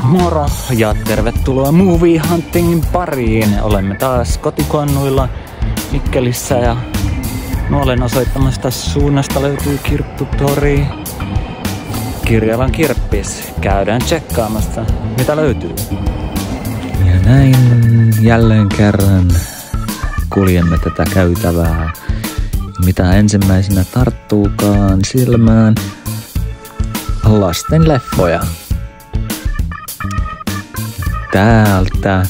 Moro ja tervetuloa Movie Huntingin pariin. Olemme taas kotikonnuilla Mikkelissä ja nuolen osoittamasta suunnasta löytyy Kirpputori. Kirjalan kirppis. Käydään tsekkaamassa, mitä löytyy. Ja näin jälleen kerran kuljemme tätä käytävää. Mitä ensimmäisenä tarttuukaan silmään? Lasten leffoja. Täältä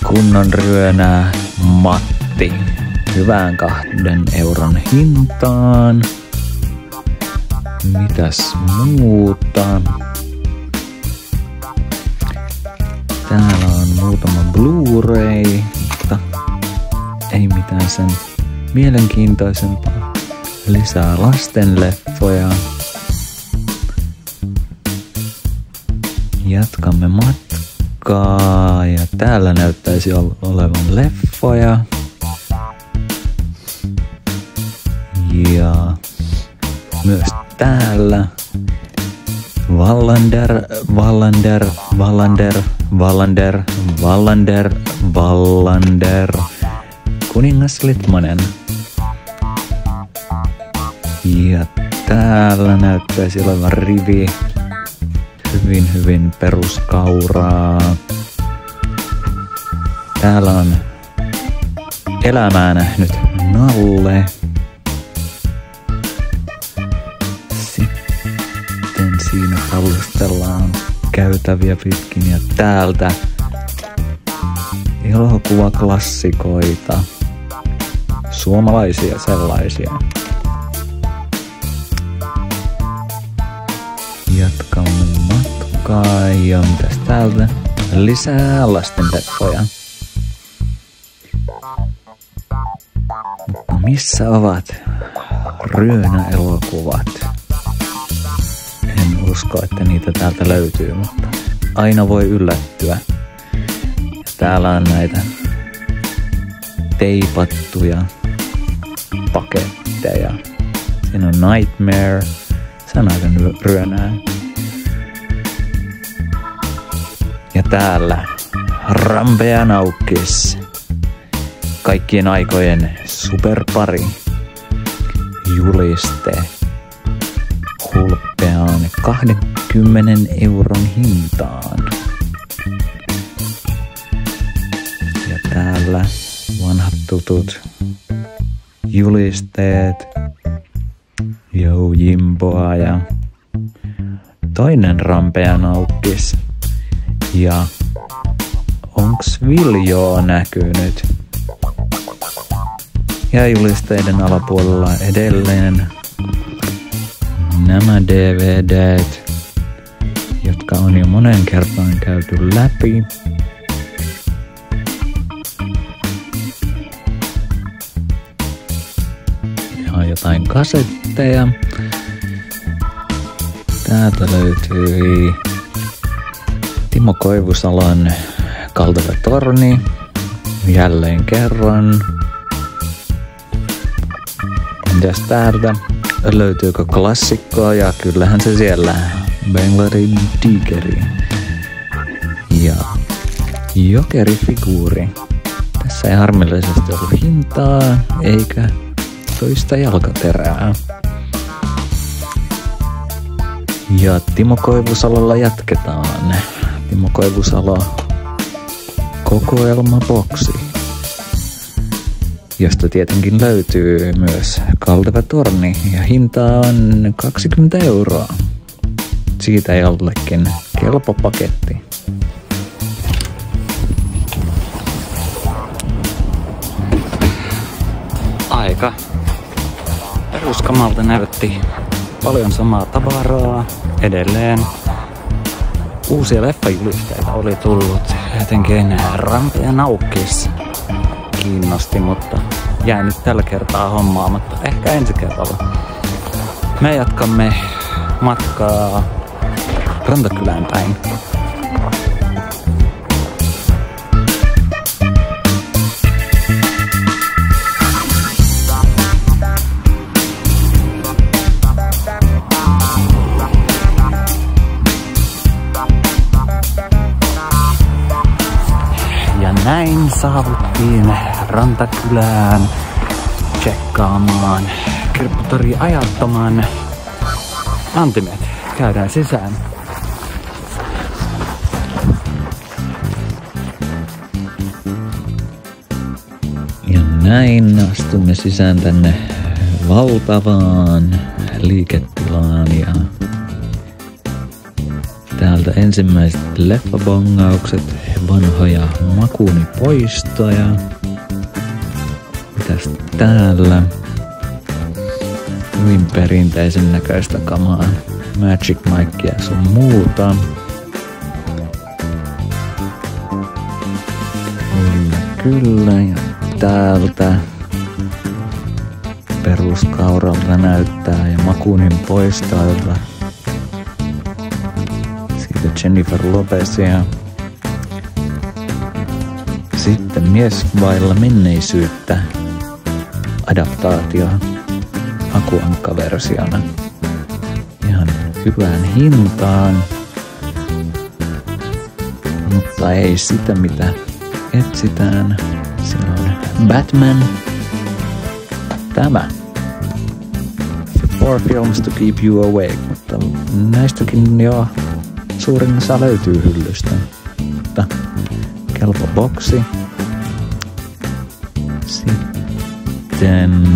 kunnon ryönää Matti hyvään 2 euron hintaan. Mitäs muuta? Täällä on muutama Blu-ray, mutta ei mitään sen mielenkiintoisempaa. Lisää lastenleffoja. Jatkamme matkaa ja täällä näyttäisi olevan leffoja. Ja myös täällä Wallander Kuningas Litmanen. Ja täällä näyttäisi olevan rivi hyvin peruskauraa. Täällä on elämää nähnyt Nalle. Sitten siinä kallistellaan käytäviä pitkin ja täältä elokuvaklassikoita. Suomalaisia sellaisia. Jatkamme matkaa ja mitäs täältä? Lisää lastenleffoja. Mutta missä ovat ryönäelokuvat? En usko, että niitä täältä löytyy, mutta aina voi yllättyä. Ja täällä on näitä teipattuja paketteja. Siinä on Nightmare. Se on aika ryönää. Ja täällä Rampea Naukkis. Kaikkien aikojen superpari. Juliste. Hulppeaan 20 euron hintaan. Ja täällä vanhat tutut julisteet. Jimboa ja toinen Rampea Naukkis. Ja onks Viljoo näkynyt? Ja julisteiden alapuolella edelleen nämä DVDt, jotka on jo monen kertaan käyty läpi. Ja jotain kasetteja. Täältä löytyy Timo Koivusalon Kalteva torni. Jälleen kerran. Entäs täältä? Löytyykö klassikkoa? Ja kyllähän se siellä. Benglarin Tigeri. Ja Jokerifiguuri. Tässä ei harmillisesti ollut hintaa, eikä toista jalkaterää. Ja Timo Koivusalolla jatketaan. Timo Koivusalo kokoelmaboksi, josta tietenkin löytyy myös Kalteva torni ja hinta on 20 euroa. Siitä jollekin kelpo paketti. Aika peruskamalta näytti paljon samaa tavaraa. Edelleen uusia leffajulisteita oli tullut. Jotenkin Rampea Naukkis kiinnosti, mutta jäi nyt tällä kertaa hommaamatta. Ehkä ensi kerralla. Me jatkamme matkaa Rantakylään päin. saavuttiin Rantakylään tsekkaamaan Kirpputori ajattoman antimet. Käydään sisään. Ja näin astumme sisään tänne valtavaan liiketilaan ja täältä ensimmäiset leffabongaukset, vanhoja makuunipoistoja. Mitäs täällä? Hyvin perinteisen näköistä kamaa. Magic Mikea ja sun muuta. Kyllä, ja täältä peruskauralta näyttää ja makuunin poistoilta. Siitä Jennifer Lopezia. Sitten Mies vailla menneisyyttä adaptaatio Akuankka-versiona. Ihan hyvään hintaan, mutta ei sitä mitä etsitään. Siellä on Batman. Tämä. Four films to keep you awake, mutta näistäkin jo suurin osa löytyy hyllystä. Mutta kelpo boksi. Sitten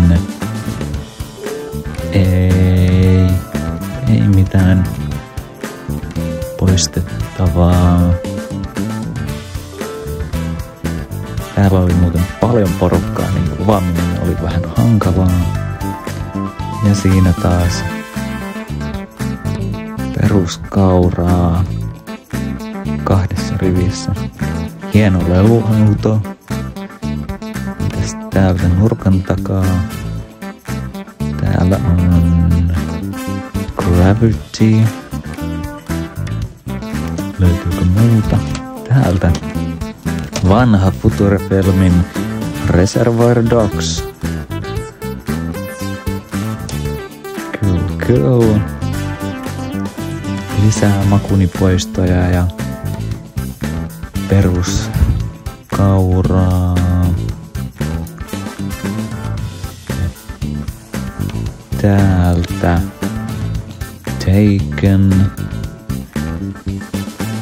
ei mitään poistettavaa. Täällä oli muuten paljon porukkaa, niin kuvaaminen oli vähän hankalaa. Ja siinä taas peruskauraa 2 rivissä. Hieno leluauto. Mitäs täältä nurkan takaa? Täällä on Gravity. Löytyykö muuta? Täältä vanha Future-filmin Reservoir Dogs. Cool. Lisää makunipoistoja ja peruskauraa. Täältä Taken.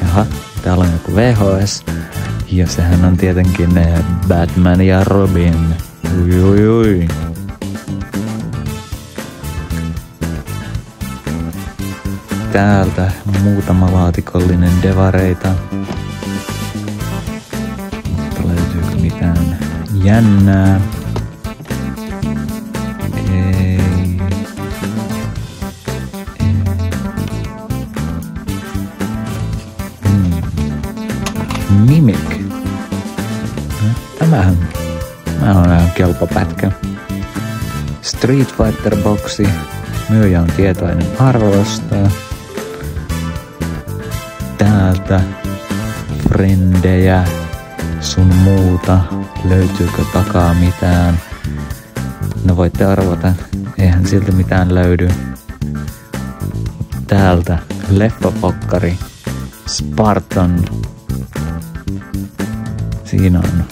Jaha, täällä on joku VHS. Ja sehän on tietenkin Batman ja Robin. Ui. Täältä muutama laatikollinen devareita. Mutta löytyykö mitään jännää? Ei. Mimic. Tämähän on ihan kelpo pätkä. Street Fighter boksi. Myyjä on tietoinen arvosta. Täältä frendejä sun muuta. Löytyykö takaa mitään? No voitte arvata. Eihän siltä mitään löydy. Täältä leffapokkari Spartan. Siinä on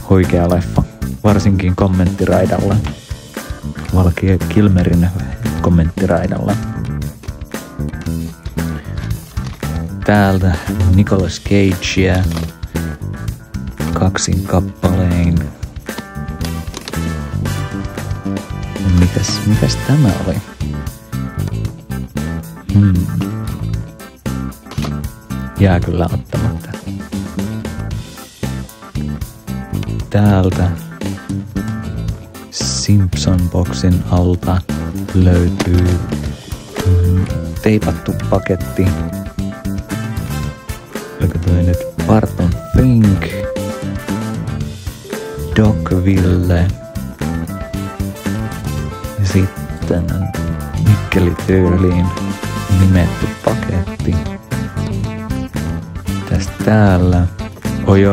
huikea leffa. Varsinkin kommenttiraidalla. Val Kilmerin kommenttiraidalla. Täältä Nicolas Cagea 2 kappalein. Mikäs tämä oli? Jää kyllä ottamatta. Täältä Simpson-boksin alta löytyy teipattu paketti. Oliko toi nyt Barton Fink, Dogville ja sitten on Mikkeli-tyyliin nimetty paketti. Tästä täällä. Oi,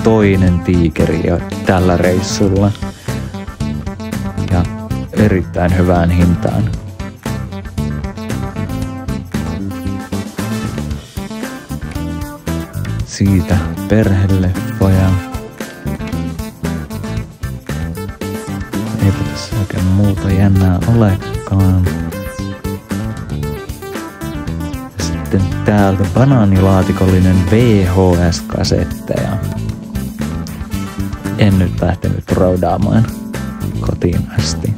toinen tiikeri jo tällä reissulla. Ja erittäin hyvään hintaan. Siitä perheleffoja. tässä oikein muuta jännää olekaan. Sitten täältä banaanilaatikollinen VHS-kasetteja. En nyt lähtenyt roudaamaan kotiin asti.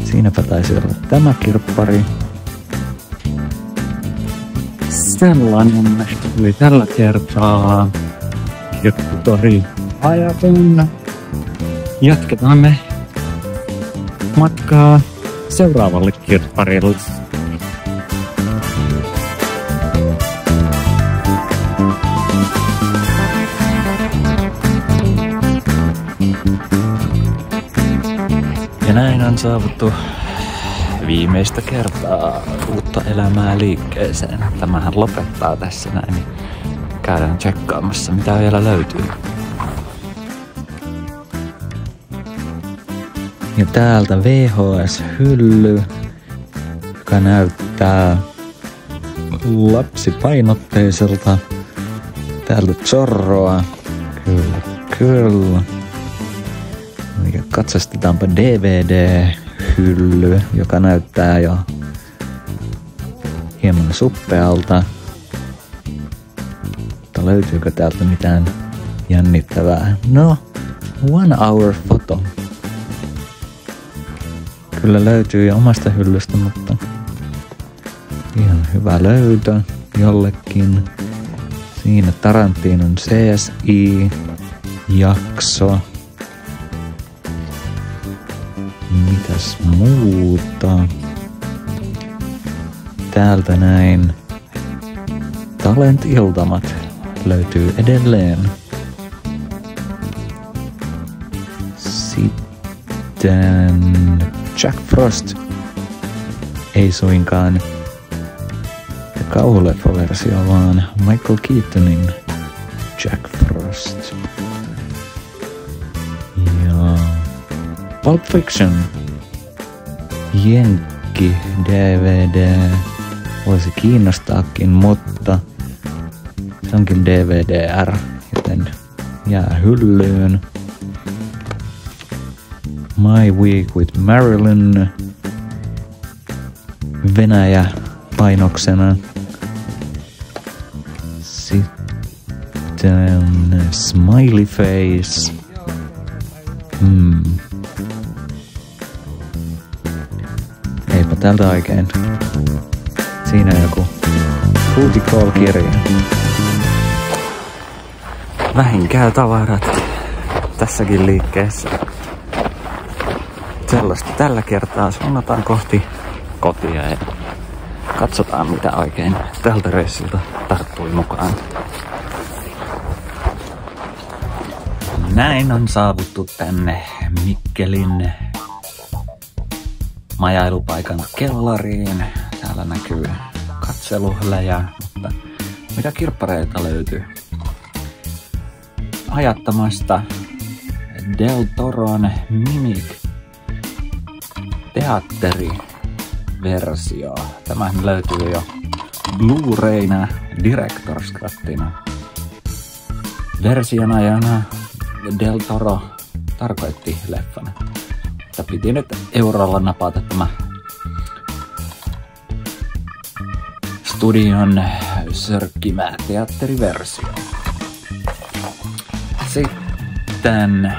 Siinäpä taisi olla tämä kirppari. Sellainen oli tällä kertaa kirpputori ajatun. Jatketaan me matkaa seuraavalle kirpparille. Ja näin on saavuttu viimeistä kertaa uutta elämää liikkeeseen. Tämähän lopettaa tässä näin, niin käydään tsekkaamassa mitä vielä löytyy. Ja täältä VHS-hylly, joka näyttää lapsipainotteiselta. Täältä Zorroa. Kyllä. Ja katsastetaanpa DVD-hylly, joka näyttää jo hieman suppealta. Mutta löytyykö täältä mitään jännittävää? No, 1 hour photo. Kyllä löytyy jo omasta hyllystä, mutta ihan hyvä löytö jollekin. Siinä Tarantinon CSI-jakso. Mitäs muuta? Täältä näin Talent-iltamat löytyy edelleen. Sitten Jack Frost. Ei suinkaan kauhuleffa-versio, vaan Michael Keatonin Jack Frost. Ja Pulp Fiction. Jenkki DVD. Voisi kiinnostaakin, mutta se onkin DVDR, joten jää hyllyyn. My Week with Marilyn. Venäjä painoksena. Sitten Smiley Face. Eipä tältä oikein. Siinä on joku Booty Call-kirja. Vähin käy tavarat tässäkin liikkeessä. Sellaista tällä kertaa suunnataan kohti kotia ja katsotaan mitä oikein tältä reissulta tarttui mukaan. Näin on saavuttu tänne Mikkelin majailupaikan kellariin. Täällä näkyy katseluhläjä, mutta mitä kirppareita löytyy? Ajattomasta Del Toron Mimic teatteriversio. Tämähän löytyy jo Blu-rayna, Director's Cutina. Version ajana Del Toro tarkoitti leffana. Mutta piti nyt eurolla napata tämä studion sörkkimä teatteriversio. Sitten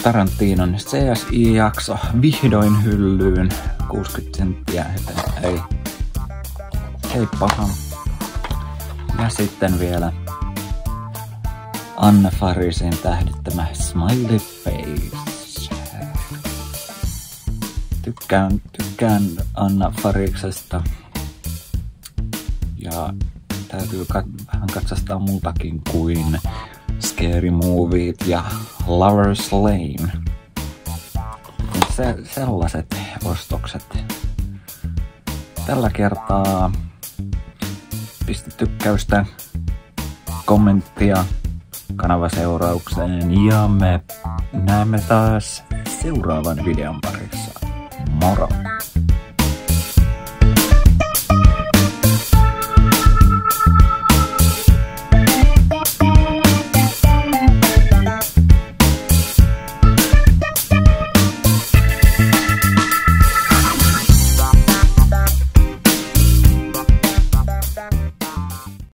Tarantinon CSI-jakso vihdoin hyllyyn. 60 senttiä, ei paha. Ja sitten vielä Anna Farisin tähdittämä Smiley Face. Tykkään Anna Fariksesta. Ja täytyy vähän katsastaa muutakin kuin Scary Moviet ja Lover's Lane. Sellaiset ostokset. Tällä kertaa pistä tykkäystä, kommenttia kanavaseuraukseen ja me näemme taas seuraavan videon parissa. Moro!